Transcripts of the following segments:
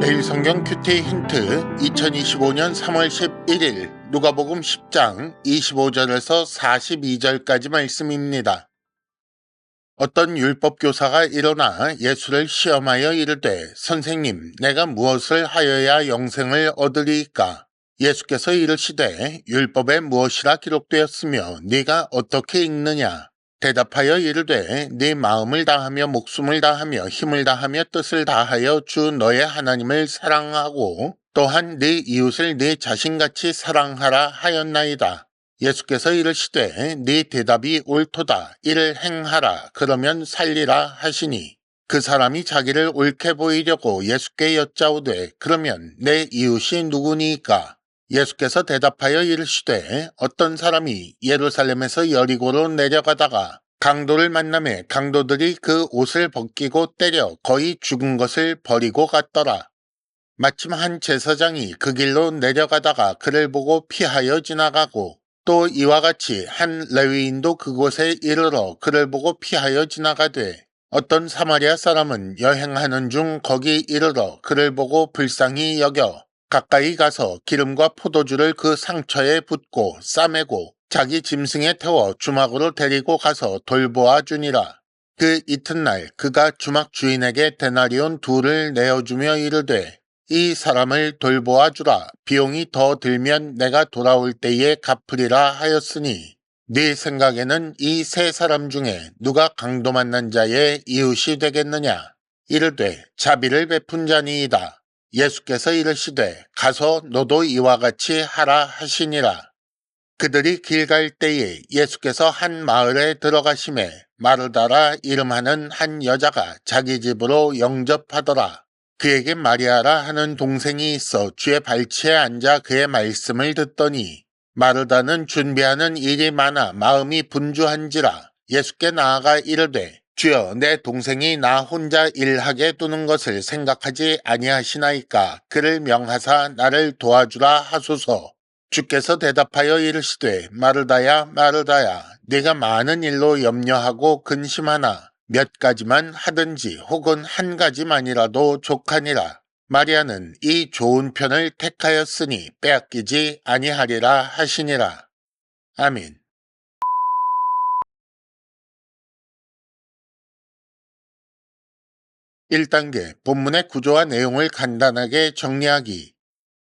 매일 성경 큐티 힌트 2025년 3월 11일 누가복음 10장 25절에서 42절까지 말씀입니다. 어떤 율법교사가 일어나 예수를 시험하여 이르되 선생님 내가 무엇을 하여야 영생을 얻으리이까? 예수께서 이르시되 율법에 무엇이라 기록되었으며 네가 어떻게 읽느냐? 대답하여 이르되 네 마음을 다하며 목숨을 다하며 힘을 다하며 뜻을 다하여 주 너의 하나님을 사랑하고 또한 네 이웃을 네 자신같이 사랑하라 하였나이다. 예수께서 이르시되 네 대답이 옳도다. 이를 행하라. 그러면 살리라 하시니 그 사람이 자기를 옳게 보이려고 예수께 여짜오되 그러면 내 이웃이 누구니이까? 예수께서 대답하여 이르시되 어떤 사람이 예루살렘에서 여리고로 내려가다가 강도를 만나매 강도들이 그 옷을 벗기고 때려 거의 죽은 것을 버리고 갔더라. 마침 한 제사장이 그 길로 내려가다가 그를 보고 피하여 지나가고 또 이와 같이 한 레위인도 그곳에 이르러 그를 보고 피하여 지나가되 어떤 사마리아 사람은 여행하는 중 거기 이르러 그를 보고 불쌍히 여겨 가까이 가서 기름과 포도주를 그 상처에 붓고 싸매고 자기 짐승에 태워 주막으로 데리고 가서 돌보아 주니라. 그 이튿날 그가 주막 주인에게 데나리온 2를 내어주며 이르되 이 사람을 돌보아 주라. 비용이 더 들면 내가 돌아올 때에 갚으리라 하였으니 네 생각에는 이 세 사람 중에 누가 강도 만난 자의 이웃이 되겠느냐? 이르되 자비를 베푼 자니이다. 예수께서 이르시되 가서 너도 이와 같이 하라 하시니라. 그들이 길 갈 때에 예수께서 한 마을에 들어가심에 마르다라 이름하는 한 여자가 자기 집으로 영접하더라. 그에게 마리아라 하는 동생이 있어 주의 발치에 앉아 그의 말씀을 듣더니 마르다는 준비하는 일이 많아 마음이 분주한지라 예수께 나아가 이르되 주여 내 동생이 나 혼자 일하게 두는 것을 생각하지 아니하시나이까? 그를 명하사 나를 도와주라 하소서. 주께서 대답하여 이르시되 마르다야 마르다야 네가 많은 일로 염려하고 근심하나 몇 가지만 하든지 혹은 한 가지만이라도 족하니라. 마리아는 이 좋은 편을 택하였으니 빼앗기지 아니하리라 하시니라. 아멘. 1단계 본문의 구조와 내용을 간단하게 정리하기.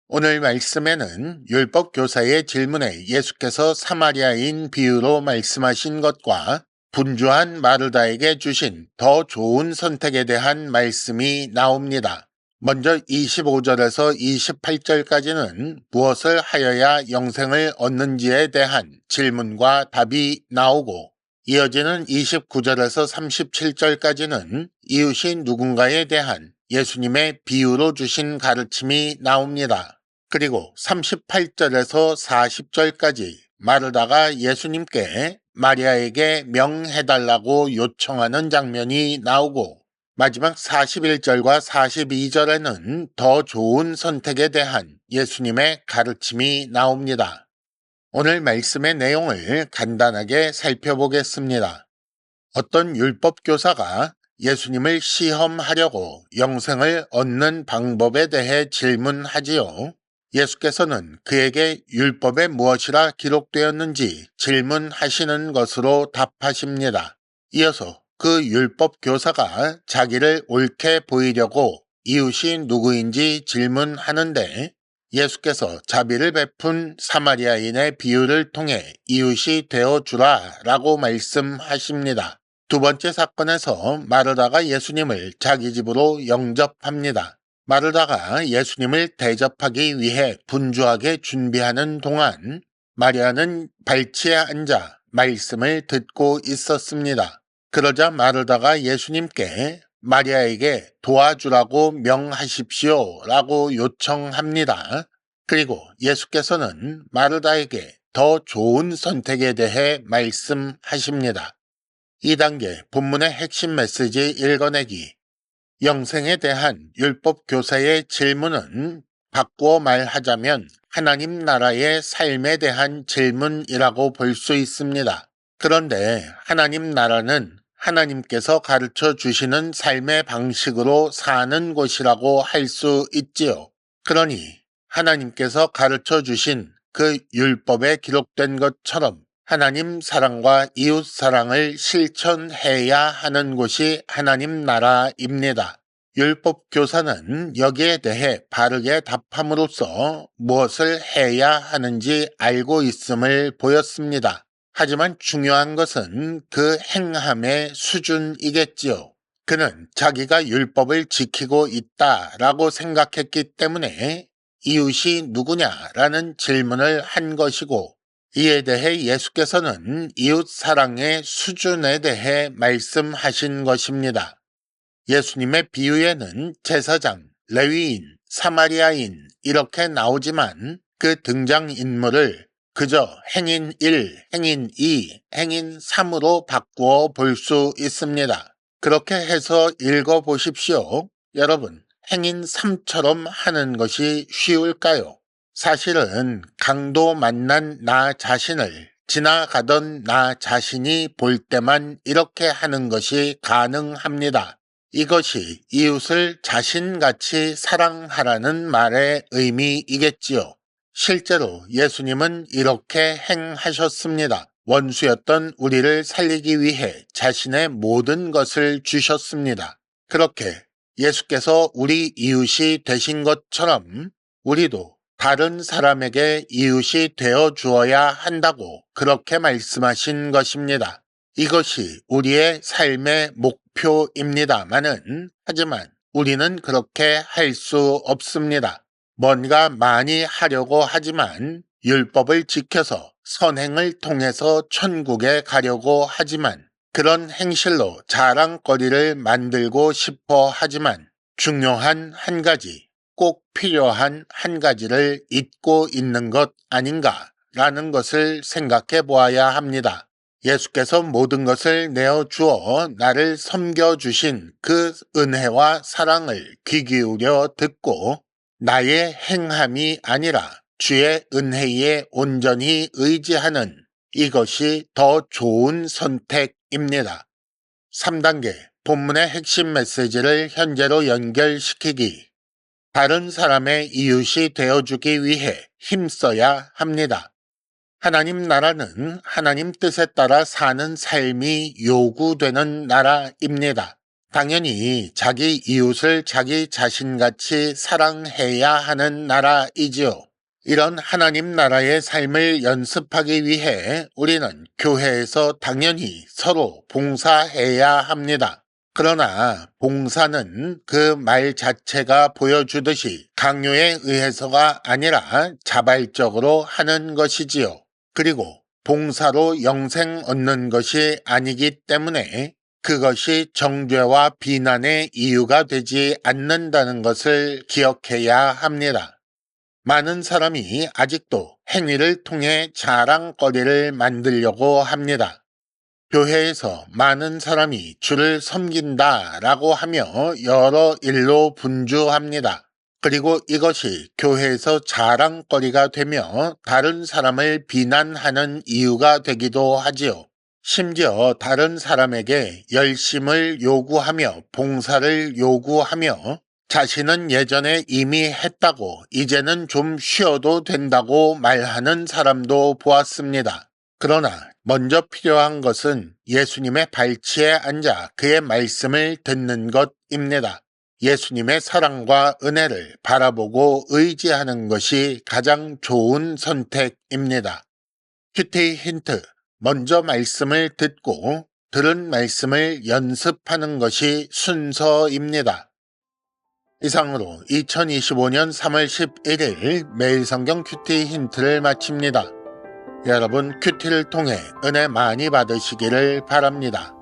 오늘 말씀에는 율법 교사의 질문에 예수께서 사마리아인 비유로 말씀하신 것과 분주한 마르다에게 주신 더 좋은 선택에 대한 말씀이 나옵니다. 먼저 25절에서 28절까지는 무엇을 하여야 영생을 얻는지에 대한 질문과 답이 나오고 이어지는 29절에서 37절까지는 이웃이 누군가에 대한 예수님의 비유로 주신 가르침이 나옵니다. 그리고 38절에서 40절까지 마르다가 예수님께 마리아에게 명해달라고 요청하는 장면이 나오고 마지막 41절과 42절에는 더 좋은 선택에 대한 예수님의 가르침이 나옵니다. 오늘 말씀의 내용을 간단하게 살펴보겠습니다. 어떤 율법교사가 예수님을 시험하려고 영생을 얻는 방법에 대해 질문하지요. 예수께서는 그에게 율법에 무엇이라 기록되었는지 질문하시는 것으로 답하십니다. 이어서 그 율법교사가 자기를 옳게 보이려고 이웃이 누구인지 질문하는데 예수께서 자비를 베푼 사마리아인의 비유를 통해 이웃이 되어주라 라고 말씀하십니다. 두 번째 사건에서 마르다가 예수님을 자기 집으로 영접합니다. 마르다가 예수님을 대접하기 위해 분주하게 준비하는 동안 마리아는 발치에 앉아 말씀을 듣고 있었습니다. 그러자 마르다가 예수님께 마리아에게 도와주라고 명하십시오 라고 요청합니다. 그리고 예수께서는 마르다에게 더 좋은 선택에 대해 말씀하십니다. 2단계 본문의 핵심 메시지 읽어내기. 영생에 대한 율법 교사의 질문은 바꾸어 말하자면 하나님 나라의 삶에 대한 질문이라고 볼 수 있습니다. 그런데 하나님 나라는 하나님께서 가르쳐 주시는 삶의 방식으로 사는 곳이라고 할 수 있지요. 그러니 하나님께서 가르쳐 주신 그 율법에 기록된 것처럼 하나님 사랑과 이웃 사랑을 실천해야 하는 곳이 하나님 나라입니다. 율법 교사는 여기에 대해 바르게 답함으로써 무엇을 해야 하는지 알고 있음을 보였습니다. 하지만 중요한 것은 그 행함의 수준이겠지요. 그는 자기가 율법을 지키고 있다라고 생각했기 때문에 이웃이 누구냐라는 질문을 한 것이고, 이에 대해 예수께서는 이웃 사랑의 수준에 대해 말씀하신 것입니다. 예수님의 비유에는 제사장, 레위인, 사마리아인 이렇게 나오지만 그 등장인물을 그저 행인 1, 행인 2, 행인 3으로 바꾸어 볼 수 있습니다. 그렇게 해서 읽어보십시오. 여러분, 행인 3처럼 하는 것이 쉬울까요? 사실은 강도 만난 나 자신을 지나가던 나 자신이 볼 때만 이렇게 하는 것이 가능합니다. 이것이 이웃을 자신같이 사랑하라는 말의 의미이겠지요. 실제로 예수님은 이렇게 행하셨습니다. 원수였던 우리를 살리기 위해 자신의 모든 것을 주셨습니다. 그렇게 예수께서 우리 이웃이 되신 것처럼 우리도 다른 사람에게 이웃이 되어 주어야 한다고 그렇게 말씀하신 것입니다. 이것이 우리의 삶의 목표입니다마는 하지만 우리는 그렇게 할 수 없습니다. 뭔가 많이 하려고 하지만 율법을 지켜서 선행을 통해서 천국에 가려고 하지만 그런 행실로 자랑거리를 만들고 싶어 하지만 중요한 한 가지, 꼭 필요한 한 가지를 잊고 있는 것 아닌가라는 것을 생각해 보아야 합니다. 예수께서 모든 것을 내어 주어 나를 섬겨주신 그 은혜와 사랑을 귀 기울여 듣고 나의 행함이 아니라 주의 은혜에 온전히 의지하는 이것이 더 좋은 선택입니다. 3단계 본문의 핵심 메시지를 현재로 연결시키기. 다른 사람의 이웃이 되어주기 위해 힘써야 합니다. 하나님 나라는 하나님 뜻에 따라 사는 삶이 요구되는 나라입니다. 당연히 자기 이웃을 자기 자신같이 사랑해야 하는 나라이지요. 이런 하나님 나라의 삶을 연습하기 위해 우리는 교회에서 당연히 서로 봉사해야 합니다. 그러나 봉사는 그 말 자체가 보여주듯이 강요에 의해서가 아니라 자발적으로 하는 것이지요. 그리고 봉사로 영생 얻는 것이 아니기 때문에 그것이 정죄와 비난의 이유가 되지 않는다는 것을 기억해야 합니다. 많은 사람이 아직도 행위를 통해 자랑거리를 만들려고 합니다. 교회에서 많은 사람이 주를 섬긴다라고 하며 여러 일로 분주합니다. 그리고 이것이 교회에서 자랑거리가 되며 다른 사람을 비난하는 이유가 되기도 하지요. 심지어 다른 사람에게 열심을 요구하며 봉사를 요구하며 자신은 예전에 이미 했다고 이제는 좀 쉬어도 된다고 말하는 사람도 보았습니다. 그러나 먼저 필요한 것은 예수님의 발치에 앉아 그의 말씀을 듣는 것입니다. 예수님의 사랑과 은혜를 바라보고 의지하는 것이 가장 좋은 선택입니다. 큐티 힌트, 먼저 말씀을 듣고 들은 말씀을 연습하는 것이 순서입니다. 이상으로 2025년 3월 11일 매일 성경 큐티 힌트를 마칩니다. 여러분 큐티를 통해 은혜 많이 받으시기를 바랍니다.